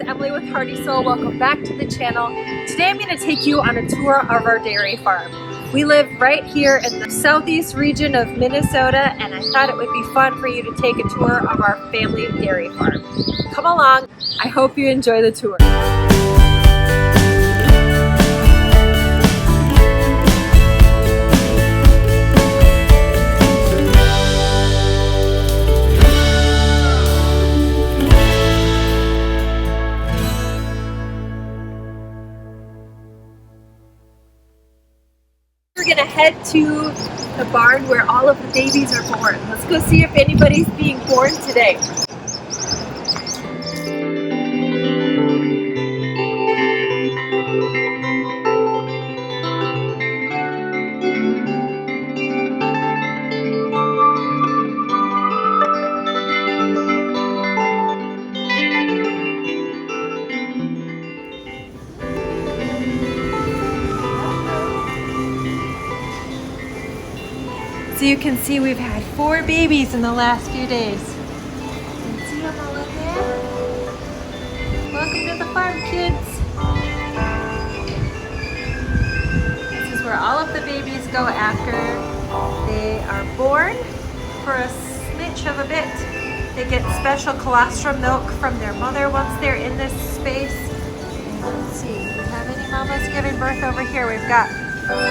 Emily with Hearty Soul. Welcome back to the channel. Today I'm going to take you on a tour of our dairy farm. We live right here in the southeast region of Minnesota, and I thought it would be fun for you to take a tour of our family dairy farm. Come along. I hope you enjoy the tour. We're gonna head to the barn where all of the babies are born. Let's go see if anybody's being born today. So you can see we've had 4 babies in the last few days. You can see them all in there. Welcome to the farm, kids. This is where all of the babies go after they are born. For a smidge of a bit, they get special colostrum milk from their mother once they're in this space. Let's see, do we have any mamas giving birth over here? We've got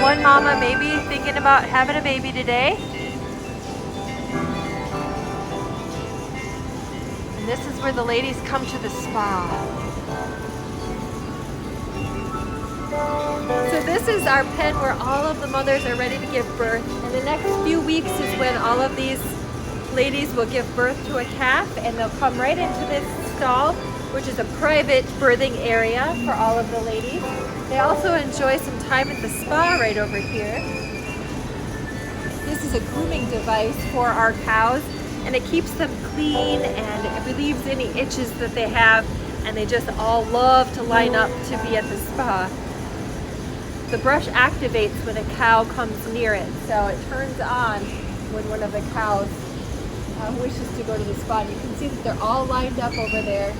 one mama maybe thinking about having a baby today. And this is where the ladies come to the spa. So this is our pen where all of the mothers are ready to give birth. And the next few weeks is when all of these ladies will give birth to a calf, and they'll come right into this stall, which is a private birthing area for all of the ladies. They also enjoy some time at the spa right over here. This is a grooming device for our cows, and it keeps them clean and it relieves any itches that they have, and they just all love to line up to be at the spa. The brush activates when a cow comes near it, so it turns on when one of the cows wishes to go to the spa. And you can see that they're all lined up over there,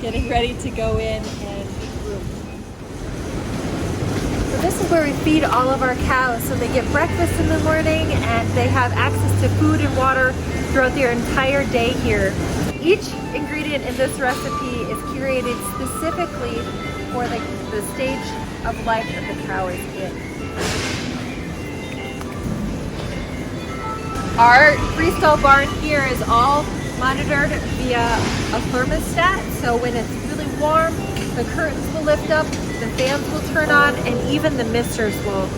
getting ready to go in and be groomed. So this is where we feed all of our cows. So they get breakfast in the morning, and they have access to food and water throughout their entire day here. Each ingredient in this recipe is curated specifically for the stage of life that the cow is in. Our freestall barn here is all monitored via a thermostat, so when it's really warm, the curtains will lift up, the fans will turn on, and even the misters will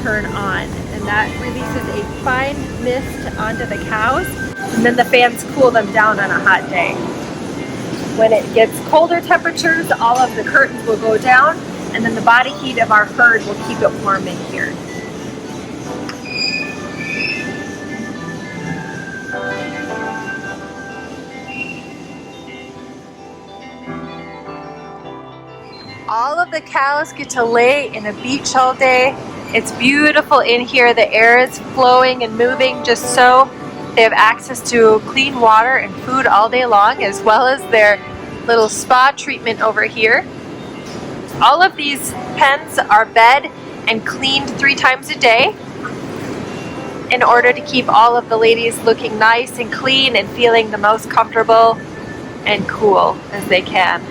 turn on. And that releases a fine mist onto the cows, and then the fans cool them down on a hot day. When it gets colder temperatures, all of the curtains will go down, and then the body heat of our herd will keep it warm in here. All of the cows get to lay in a beach all day. It's beautiful in here. The air is flowing and moving just so. They have access to clean water and food all day long, as well as their little spa treatment over here. All of these pens are bed and cleaned 3 times a day in order to keep all of the ladies looking nice and clean and feeling the most comfortable and cool as they can.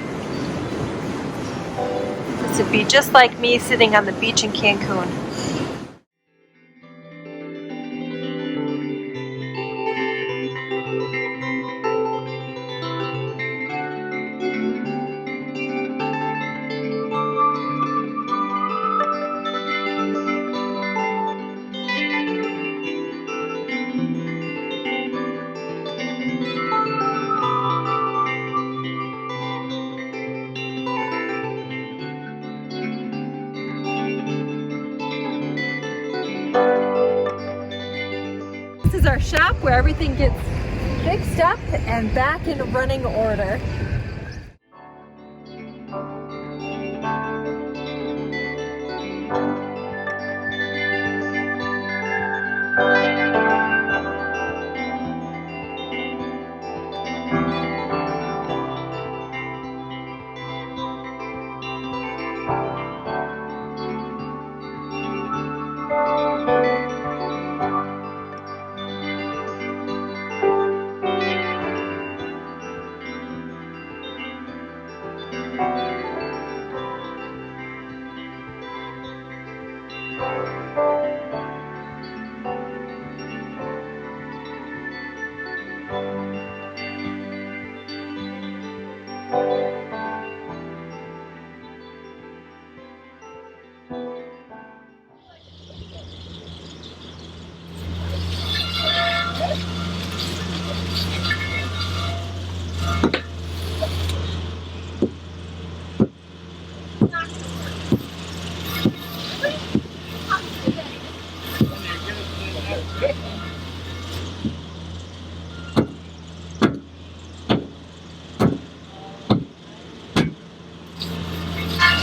This would be just like me sitting on the beach in Cancun. This is our shop where everything gets fixed up and back in running order.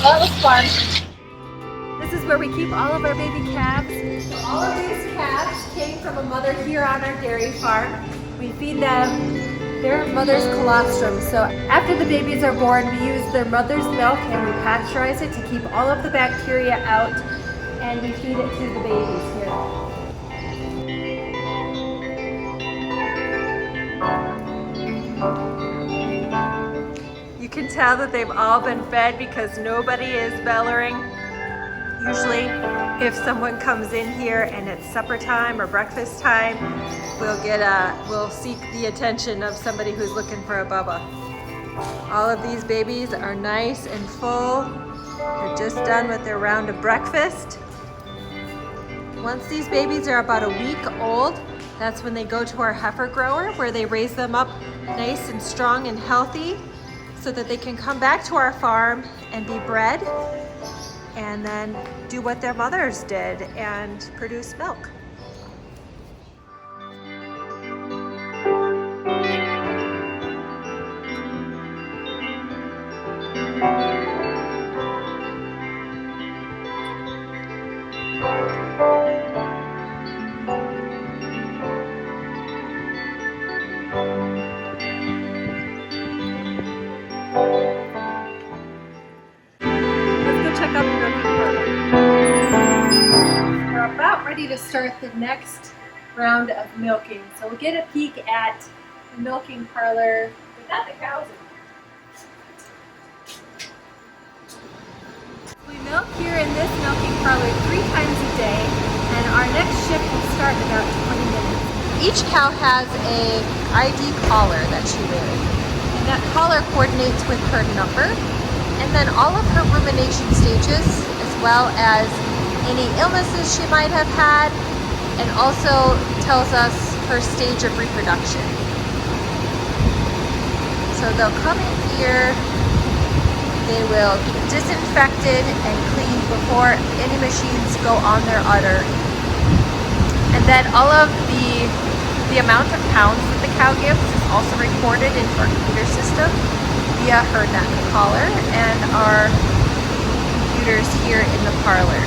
That was fun. This is where we keep all of our baby calves. So all of these calves came from a mother here on our dairy farm. We feed them their mother's colostrum. So after the babies are born, we use their mother's milk and we pasteurize it to keep all of the bacteria out, and we feed it to the babies here. You can tell that they've all been fed because nobody is bellowing. Usually, if someone comes in here and it's supper time or breakfast time, we'll seek the attention of somebody who's looking for a bubba. All of these babies are nice and full. They're just done with their round of breakfast. Once these babies are about a week old, that's when they go to our heifer grower, where they raise them up nice and strong and healthy so that they can come back to our farm and be bred and then do what their mothers did and produce milk. Check out the milking parlor. We're about ready to start the next round of milking. So we'll get a peek at the milking parlor without the cows in. We milk here in this milking parlor 3 times a day, and our next shift will start in about 20 minutes. Each cow has a ID collar that she wears, and that collar coordinates with her number. And then all of her rumination stages, as well as any illnesses she might have had, and also tells us her stage of reproduction. So they'll come in here, they will be disinfected and cleaned before any machines go on their udder. And then all of the amount of pounds that the cow gives is also recorded into our computer system via her neck collar and our computers here in the parlor.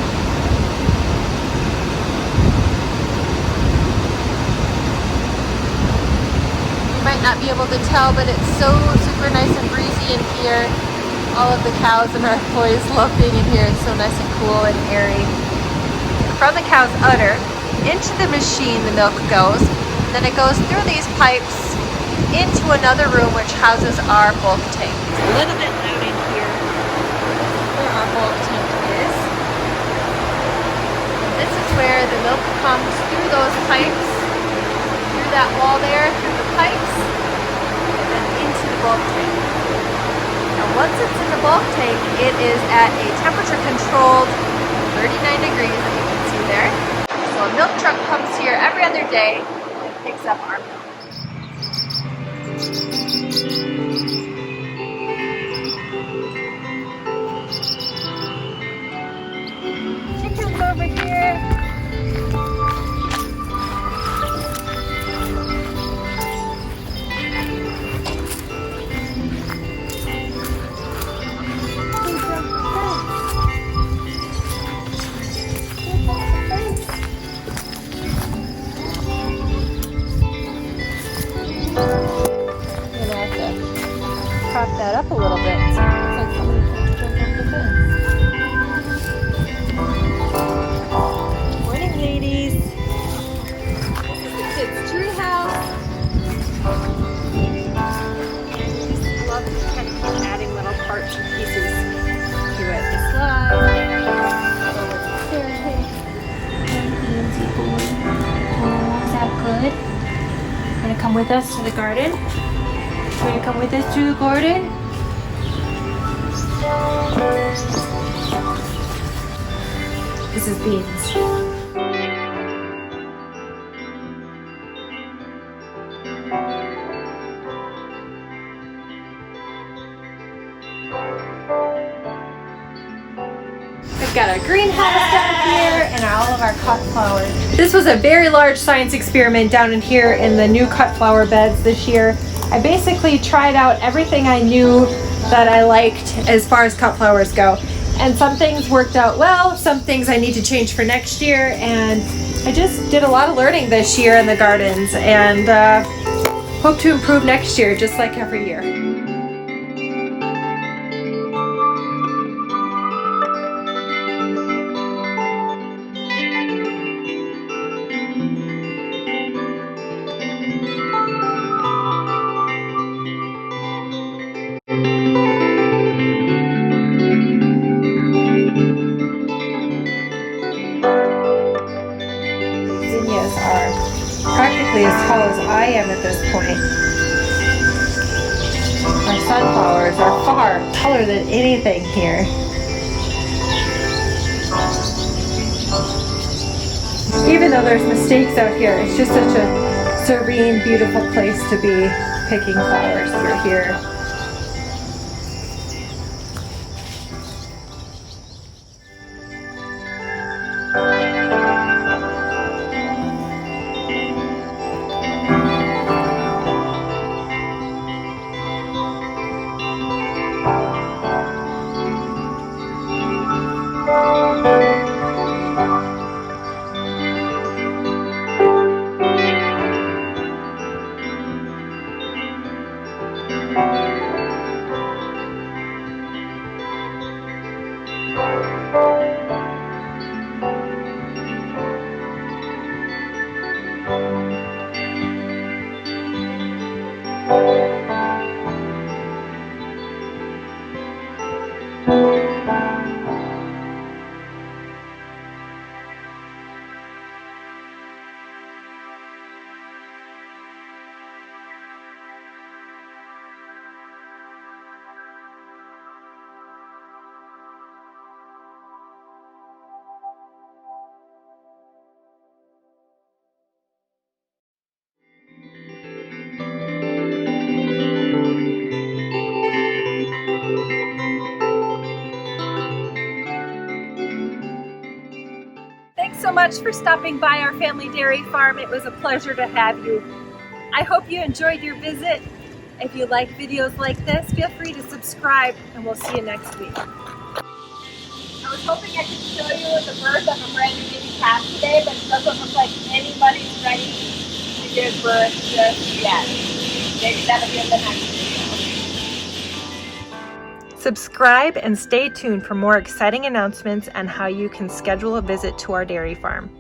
You might not be able to tell, but it's so super nice and breezy in here. All of the cows and our employees love being in here. It's so nice and cool and airy. From the cow's udder into the machine the milk goes, then it goes through these pipes into another room which houses our bulk tank. It's a little bit loud in here. Where our bulk tank is. And this is where the milk comes through those pipes, through that wall there, through the pipes, and then into the bulk tank. Now once it's in the bulk tank, it is at a temperature controlled 39 degrees that you can see there. So a milk truck comes here every other day and picks up our milk. Chickens over here. Prop that up a little bit. Looks like somebody can jump over the fence. Morning, ladies. This is the kids' tree house. And we just love to kind of keep adding little parts and pieces to it. The slide, over the staircase. Oh, is that good? You wanna come with us to the garden? You want to come with us to the garden? This is beans. We've got our greenhouse down here and all of our cut flowers. This was a very large science experiment down in here in the new cut flower beds this year. I basically tried out everything I knew that I liked as far as cut flowers go. And some things worked out well, some things I need to change for next year, and I just did a lot of learning this year in the gardens, and hope to improve next year just like every year. Zinnias are practically as tall as I am at this point. Our sunflowers are far taller than anything here. Even though there's mistakes out here, it's just such a serene, beautiful place to be picking flowers through here. Thanks so much for stopping by our family dairy farm. It was a pleasure to have you. I hope you enjoyed your visit. If you like videos like this, feel free to subscribe, and we'll see you next week. I was hoping I could show you the birth of a brand new baby calf today, but it doesn't look like anybody's ready to give birth just yet. Maybe that'll be in the next video. Subscribe and stay tuned for more exciting announcements and how you can schedule a visit to our dairy farm.